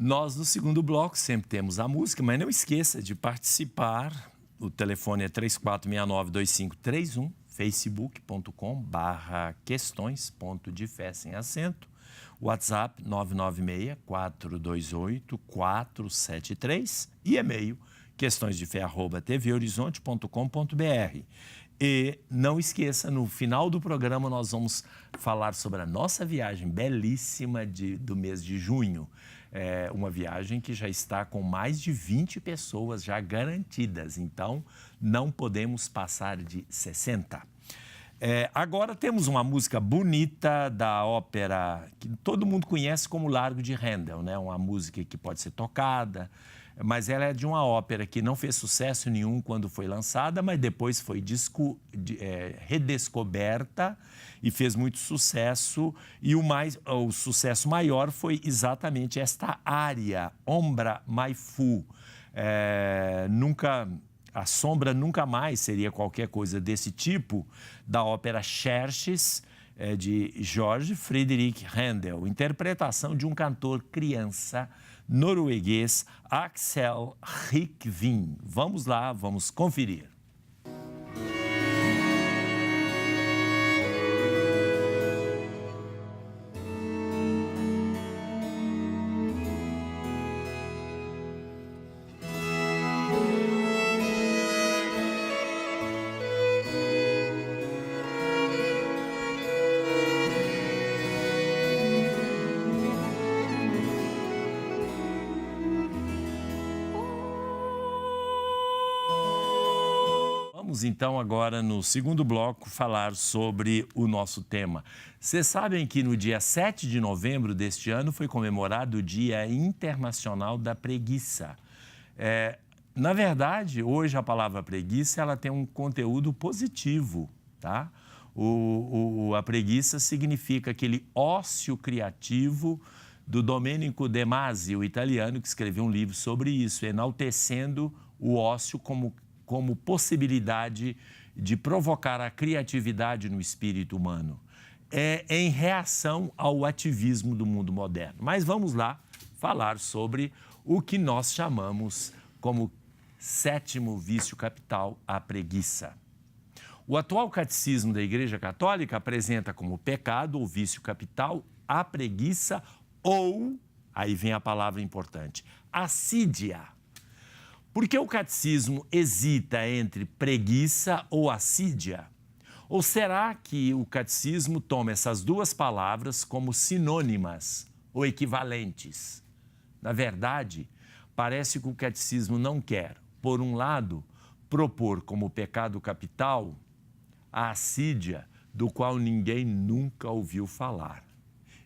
Nós, no segundo bloco, sempre temos a música, mas não esqueça de participar. O telefone é 3469-2531, facebook.com/questões.de sem acento. WhatsApp 996-428-473 e e-mail questõesdefé@tvhorizonte.com.br. E não esqueça, no final do programa nós vamos falar sobre a nossa viagem belíssima do mês de junho. É uma viagem que já está com mais de 20 pessoas já garantidas, então não podemos passar de 60. Agora temos uma música bonita da ópera que todo mundo conhece como Largo de Handel, né? Uma música que pode ser tocada, mas ela é de uma ópera que não fez sucesso nenhum quando foi lançada, mas depois foi redescoberta e fez muito sucesso. E o sucesso maior foi exatamente esta área, Ombra Mai Fu. A Sombra Nunca Mais seria qualquer coisa desse tipo, da ópera Xerxes, de Georg Friedrich Handel, interpretação de um cantor criança norueguês, Axel Rikvin. Vamos lá, vamos conferir. Então, agora no segundo bloco, falar sobre o nosso tema. Vocês sabem que no dia 7 de novembro deste ano foi comemorado o Dia Internacional da Preguiça. Na verdade, hoje a palavra preguiça ela tem um conteúdo positivo, tá? A preguiça significa aquele ócio criativo do Domenico De Masi, o italiano, que escreveu um livro sobre isso, enaltecendo o ócio como possibilidade de provocar a criatividade no espírito humano, em reação ao ativismo do mundo moderno. Mas vamos lá falar sobre o que nós chamamos como sétimo vício capital, a preguiça. O atual catecismo da Igreja Católica apresenta como pecado ou vício capital a preguiça ou, aí vem a palavra importante, assídia. Por que o catecismo hesita entre preguiça ou assídia? Ou será que o catecismo toma essas duas palavras como sinônimas ou equivalentes? Na verdade, parece que o catecismo não quer, por um lado, propor como pecado capital a assídia, do qual ninguém nunca ouviu falar.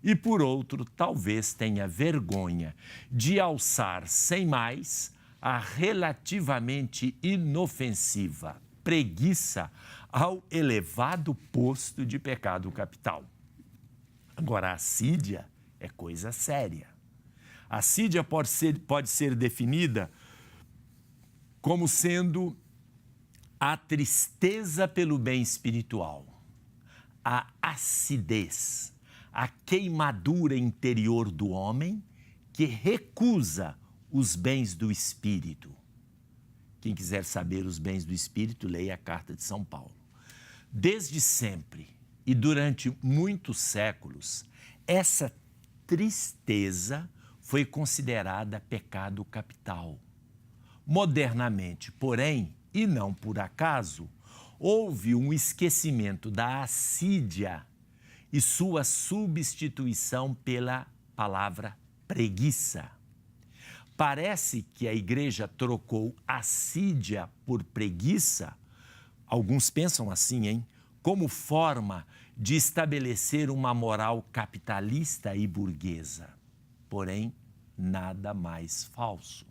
E, por outro, talvez tenha vergonha de alçar sem mais a relativamente inofensiva preguiça ao elevado posto de pecado capital. Agora, a assídia é coisa séria. A assídia pode ser definida como sendo a tristeza pelo bem espiritual, a acidez, a queimadura interior do homem que recusa os bens do Espírito. Quem quiser saber os bens do Espírito, leia a Carta de São Paulo. Desde sempre e durante muitos séculos, essa tristeza foi considerada pecado capital. Modernamente, porém, e não por acaso, houve um esquecimento da assídia e sua substituição pela palavra preguiça. Parece que a igreja trocou assídia por preguiça, alguns pensam assim, como forma de estabelecer uma moral capitalista e burguesa. Porém, nada mais falso.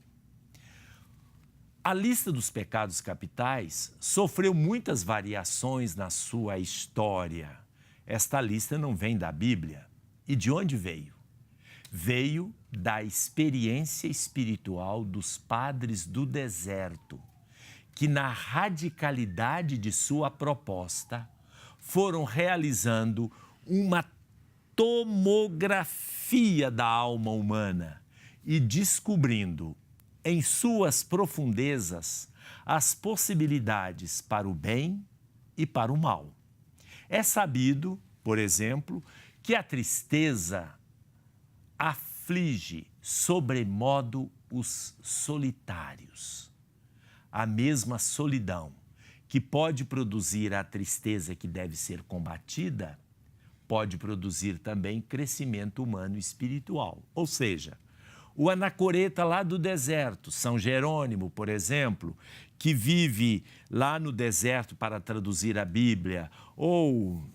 A lista dos pecados capitais sofreu muitas variações na sua história. Esta lista não vem da Bíblia. E de onde veio? Veio da experiência espiritual dos padres do deserto, que na radicalidade de sua proposta foram realizando uma tomografia da alma humana e descobrindo em suas profundezas as possibilidades para o bem e para o mal. É sabido, por exemplo, que a tristeza aflige sobremodo os solitários. A mesma solidão que pode produzir a tristeza que deve ser combatida, pode produzir também crescimento humano e espiritual. Ou seja, o anacoreta lá do deserto, São Jerônimo, por exemplo, que vive lá no deserto para traduzir a Bíblia, ou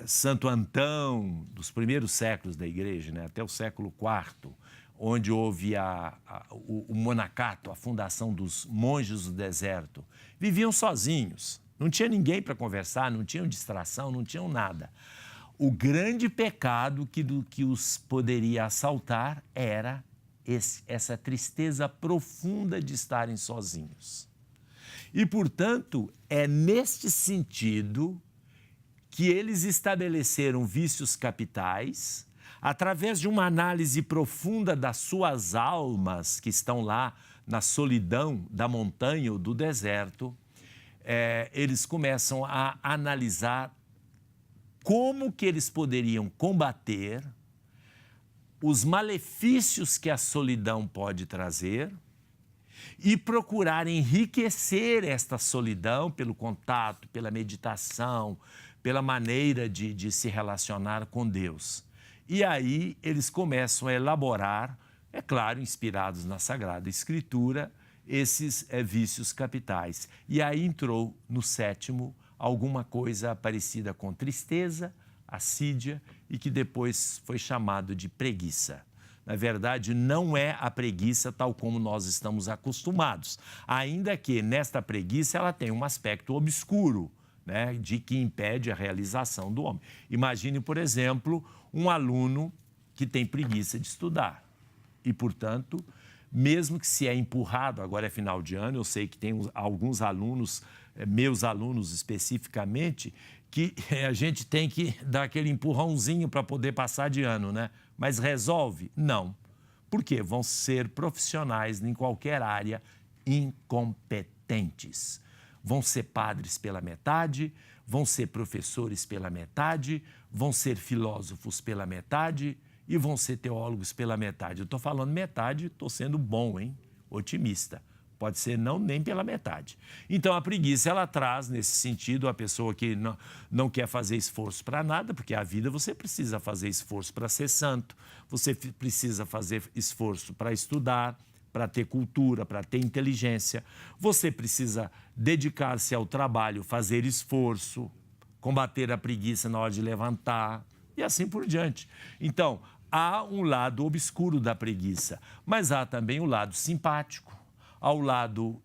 Santo Antão, dos primeiros séculos da igreja, né, até o século IV, onde houve o monacato, a fundação dos monges do deserto, viviam sozinhos, não tinha ninguém para conversar, não tinham distração, não tinham nada. O grande pecado que os poderia assaltar era essa tristeza profunda de estarem sozinhos. E, portanto, é neste sentido que eles estabeleceram vícios capitais, através de uma análise profunda das suas almas que estão lá na solidão da montanha ou do deserto, eles começam a analisar como que eles poderiam combater os malefícios que a solidão pode trazer e procurar enriquecer esta solidão pelo contato, pela meditação, pela maneira de se relacionar com Deus. E aí eles começam a elaborar, é claro, inspirados na Sagrada Escritura, esses vícios capitais. E aí entrou no sétimo alguma coisa parecida com tristeza, assídia e que depois foi chamado de preguiça. Na verdade, não é a preguiça tal como nós estamos acostumados, ainda que nesta preguiça ela tem um aspecto obscuro, né, de que impede a realização do homem. Imagine, por exemplo, um aluno que tem preguiça de estudar e, portanto, mesmo que se é empurrado, agora é final de ano, eu sei que tem alguns alunos, meus alunos especificamente, que a gente tem que dar aquele empurrãozinho para poder passar de ano, né? Mas resolve? Não. Por quê? Vão ser profissionais em qualquer área incompetentes. Vão ser padres pela metade, vão ser professores pela metade, vão ser filósofos pela metade e vão ser teólogos pela metade. Eu estou falando metade, estou sendo bom, hein? Otimista. Pode ser nem pela metade. Então, a preguiça, ela traz, nesse sentido, a pessoa que não quer fazer esforço para nada, porque a vida você precisa fazer esforço para ser santo, você precisa fazer esforço para estudar, para ter cultura, para ter inteligência. Você precisa dedicar-se ao trabalho, fazer esforço, combater a preguiça na hora de levantar e assim por diante. Então, há um lado obscuro da preguiça, mas há também o lado simpático, ao lado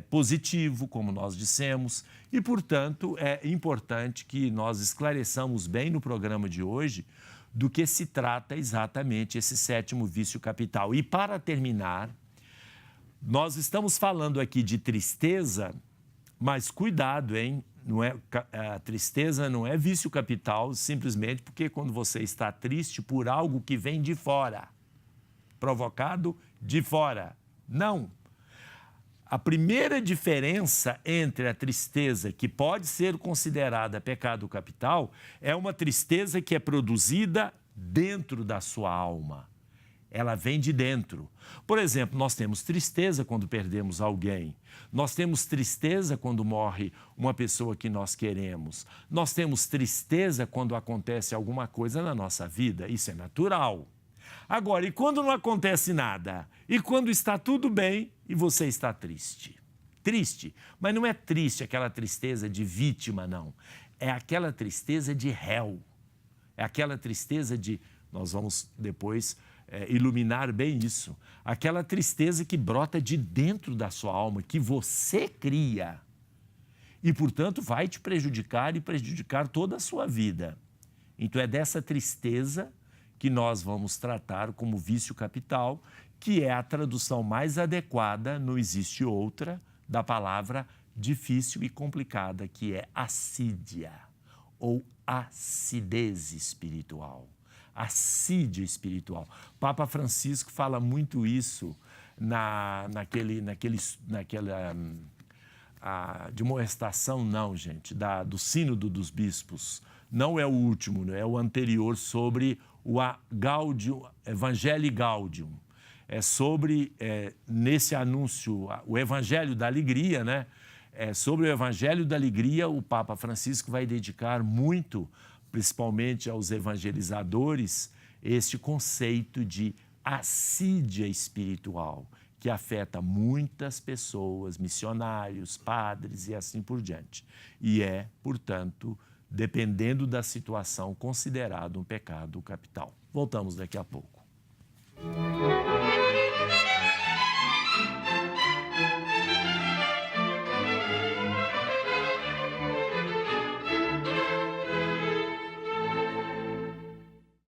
positivo, como nós dissemos, e, portanto, é importante que nós esclareçamos bem no programa de hoje do que se trata exatamente esse sétimo vício capital. E, para terminar, nós estamos falando aqui de tristeza, mas cuidado, hein? A tristeza não é vício capital simplesmente porque quando você está triste por algo que vem de fora, provocado de fora. Não. A primeira diferença entre a tristeza, que pode ser considerada pecado capital, é uma tristeza que é produzida dentro da sua alma. Ela vem de dentro. Por exemplo, nós temos tristeza quando perdemos alguém. Nós temos tristeza quando morre uma pessoa que nós queremos. Nós temos tristeza quando acontece alguma coisa na nossa vida. Isso é natural. Agora, e quando não acontece nada? E quando está tudo bem e você está triste? Triste, mas não é triste aquela tristeza de vítima, não. É aquela tristeza de réu. É aquela tristeza de... Nós vamos depois iluminar bem isso. Aquela tristeza que brota de dentro da sua alma, que você cria. E, portanto, vai te prejudicar e prejudicar toda a sua vida. Então, é dessa tristeza que nós vamos tratar como vício capital, que é a tradução mais adequada, não existe outra, da palavra difícil e complicada, que é assídia ou acidez espiritual. assídia espiritual. Papa Francisco fala muito isso de uma estação, não, gente, do Sínodo dos Bispos. Não é o último, né? É o anterior, sobre o Gaudium, Evangelii Gaudium. É sobre, nesse anúncio, o Evangelho da Alegria, né? Sobre o Evangelho da Alegria, o Papa Francisco vai dedicar muito, principalmente aos evangelizadores, este conceito de assídia espiritual, que afeta muitas pessoas, missionários, padres e assim por diante. E portanto, dependendo da situação, considerado um pecado capital. Voltamos daqui a pouco.